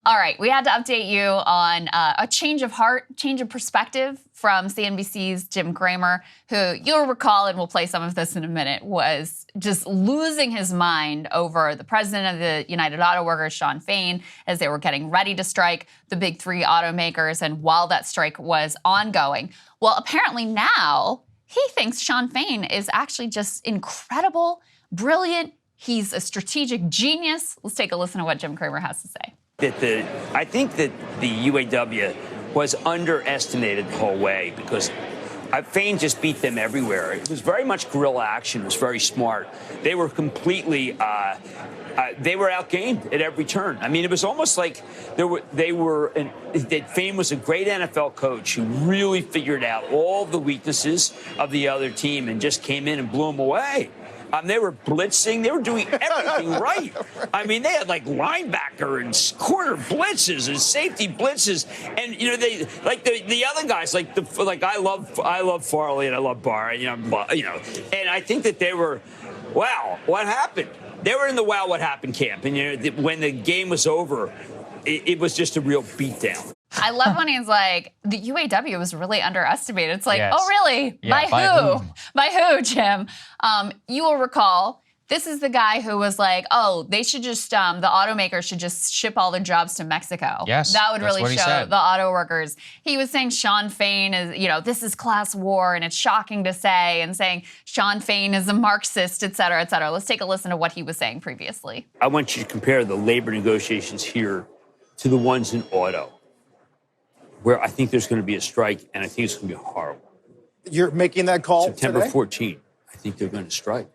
All right, we had to update you on a change of heart, change of perspective from CNBC's Jim Cramer, who you'll recall, and we'll play some of this in a minute, was just losing his mind over the president of the United Auto Workers, Shawn Fain, as they were getting ready to strike, the big three automakers, and while that strike was ongoing. Well, apparently now he thinks Shawn Fain is actually just incredible, brilliant. He's a strategic genius. Let's take a listen to what Jim Cramer has to say. I think that the UAW was underestimated the whole way because Fain just beat them everywhere. It was very much guerrilla action. It was very smart. They were completely, they were outgained at every turn. I mean, it was almost like that Fain was a great NFL coach who really figured out all the weaknesses of the other team and just came in and blew them away. They were blitzing. They were doing everything right. I mean, they had like linebacker and corner blitzes and safety blitzes, and they like the other guys I love Farley and I love Barr, and I think that they were, wow, what happened? They were in the wow, what happened camp, and when the game was over, it was just a real beatdown. I love when he's like, the UAW was really underestimated. It's like, yes. Oh, really? Yeah, by who? By who, Jim? You will recall, this is the guy who was like, oh, they should just, the automakers should just ship all their jobs to Mexico. Yes, that would really show said. the auto workers. He was saying Shawn Fain is, this is class war, and it's shocking to say, and saying Shawn Fain is a Marxist, et cetera, et cetera. Let's take a listen to what he was saying previously. I want you to compare the labor negotiations here to the ones in auto, where I think there's going to be a strike, and I think it's going to be horrible. You're making that call September today? 14th, I think they're going to strike.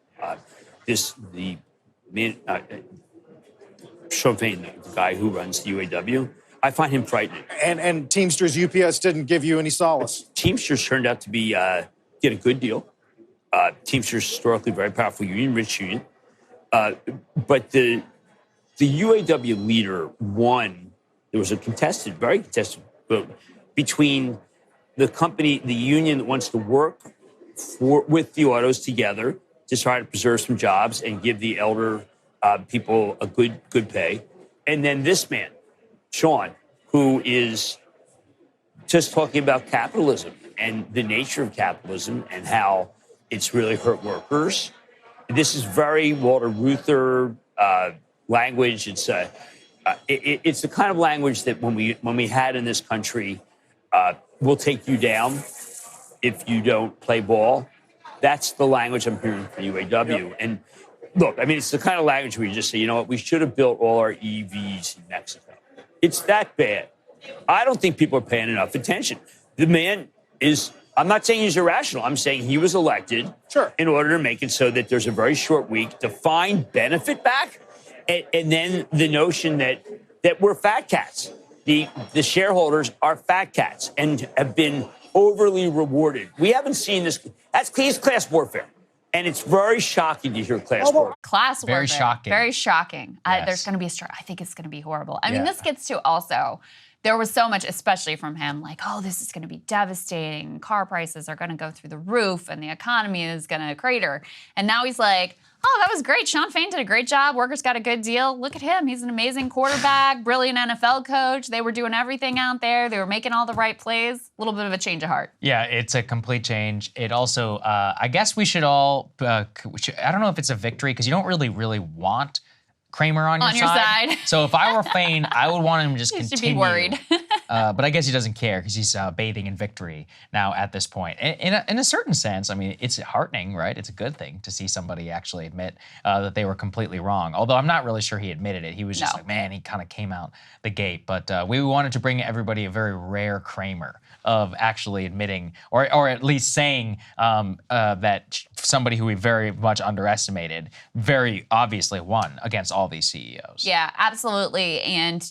Shawn Fain, the guy who runs the UAW, I find him frightening. And Teamsters UPS didn't give you any solace. Teamsters turned out to be get a good deal. Teamsters historically very powerful union, rich union, but the UAW leader won. There was a very contested vote between the company, the union that wants to work with the autos together to try to preserve some jobs and give the elder people a good pay, and then this man, Shawn, who is just talking about capitalism and the nature of capitalism and how it's really hurt workers. This is very Walter Reuther language. It's the kind of language that when we had in this country, we'll take you down if you don't play ball. That's the language I'm hearing from UAW. Yep. And look, I mean, it's the kind of language where you just say, you know what, we should have built all our EVs in Mexico. It's that bad. I don't think people are paying enough attention. The man is, I'm not saying he's irrational. I'm saying he was elected in order to make it so that there's a very short week to find benefit back. And then the notion that we're fat cats. The shareholders are fat cats and have been overly rewarded. We haven't seen this. That's class warfare. And it's very shocking to hear class warfare. Class warfare. Very shocking. Very shocking. Yes. There's going to be a strike. I think it's going to be horrible. I mean, this gets to also, there was so much, especially from him, like, oh, this is going to be devastating. Car prices are going to go through the roof and the economy is going to crater. And now he's like, oh, that was great. Shawn Fain did a great job. Workers got a good deal. Look at him. He's an amazing quarterback, brilliant NFL coach. They were doing everything out there. They were making all the right plays. A little bit of a change of heart. Yeah, it's a complete change. It also, I guess we should all, I don't know if it's a victory because you don't really want Cramer on your side. So if I were Fain, I would want him to just continue. Should be worried. But I guess he doesn't care because he's bathing in victory now at this point. In a certain sense, I mean, it's heartening, right? It's a good thing to see somebody actually admit that they were completely wrong. Although I'm not really sure he admitted it. He was just like, man, he kind of came out the gate. But we wanted to bring everybody a very rare Cramer of actually admitting or at least saying that somebody who we very much underestimated very obviously won against all these CEOs. Yeah, absolutely. And,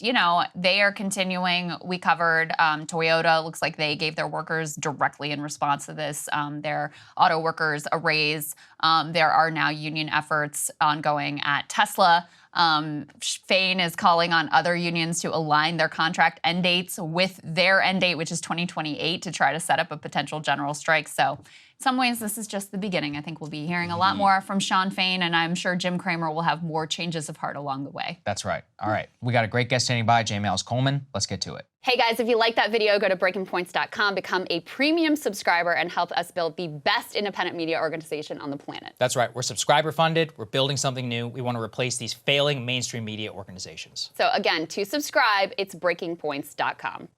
they are continuing. We covered Toyota. Looks like they gave their workers directly in response to this, their auto workers a raise. There are now union efforts ongoing at Tesla. Fain is calling on other unions to align their contract end dates with their end date, which is 2028, to try to set up a potential general strike. So in some ways, this is just the beginning. I think we'll be hearing a lot more from Shawn Fain, and I'm sure Jim Cramer will have more changes of heart along the way. That's right. All right. We got a great guest standing by, J. Miles Coleman. Let's get to it. Hey guys, if you like that video, go to breakingpoints.com, become a premium subscriber, and help us build the best independent media organization on the planet. That's right. We're subscriber funded. We're building something new. We want to replace these failing mainstream media organizations. So again, to subscribe, it's breakingpoints.com.